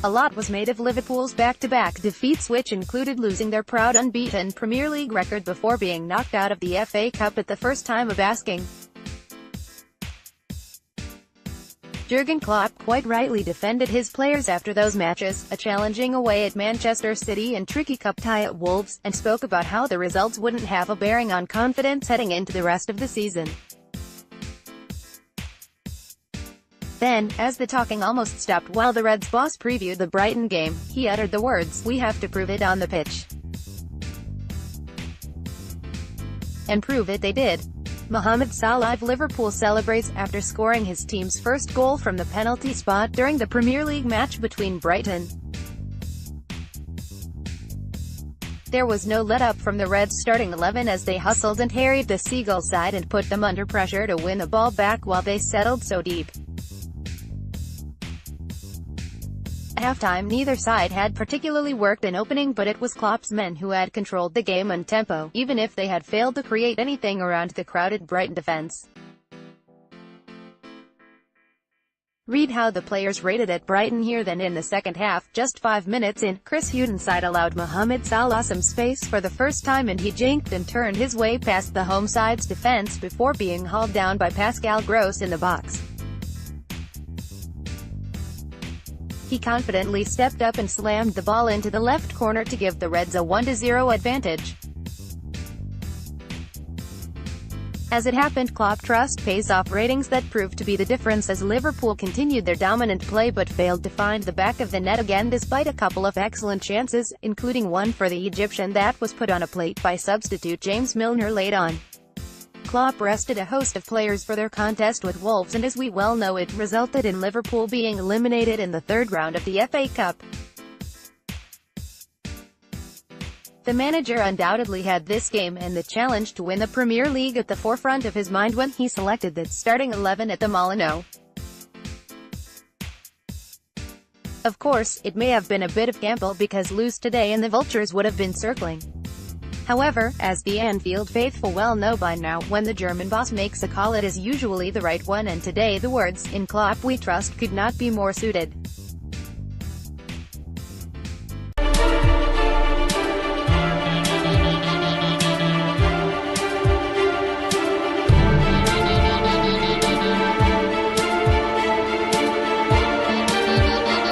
A lot was made of Liverpool's back-to-back defeats, which included losing their proud unbeaten Premier League record before being knocked out of the FA Cup at the first time of asking. Jurgen Klopp quite rightly defended his players after those matches, a challenging away at Manchester City and tricky cup tie at Wolves, and spoke about how the results wouldn't have a bearing on confidence heading into the rest of the season. Then, as the talking almost stopped while the Reds boss previewed the Brighton game, he uttered the words, "We have to prove it on the pitch." And prove it they did. Mohamed Salah of Liverpool celebrates after scoring his team's first goal from the penalty spot during the Premier League match between Brighton. There was no let-up from the Reds' starting 11 as they hustled and harried the Seagulls side and put them under pressure to win the ball back while they settled so deep. At halftime, neither side had particularly worked an opening, but it was Klopp's men who had controlled the game on tempo, even if they had failed to create anything around the crowded Brighton defense. Read how the players rated at Brighton here. Then in the second half, just 5 minutes in, Chris Hughton's side allowed Mohamed Salah some space for the first time, and he jinked and turned his way past the home side's defense before being hauled down by Pascal Gross in the box. He confidently stepped up and slammed the ball into the left corner to give the Reds a 1-0 advantage. As it happened, Klopp trust pays off ratings that proved to be the difference as Liverpool continued their dominant play but failed to find the back of the net again despite a couple of excellent chances, including one for the Egyptian that was put on a plate by substitute James Milner late on. Klopp rested a host of players for their contest with Wolves, and as we well know, it resulted in Liverpool being eliminated in the third round of the FA Cup. The manager undoubtedly had this game and the challenge to win the Premier League at the forefront of his mind when he selected that starting 11 at the Molineux. Of course, it may have been a bit of gamble because lose today and the Vultures would have been circling. However, as the Anfield faithful well know by now, when the German boss makes a call it is usually the right one, and today the words, "In Klopp we trust," could not be more suited.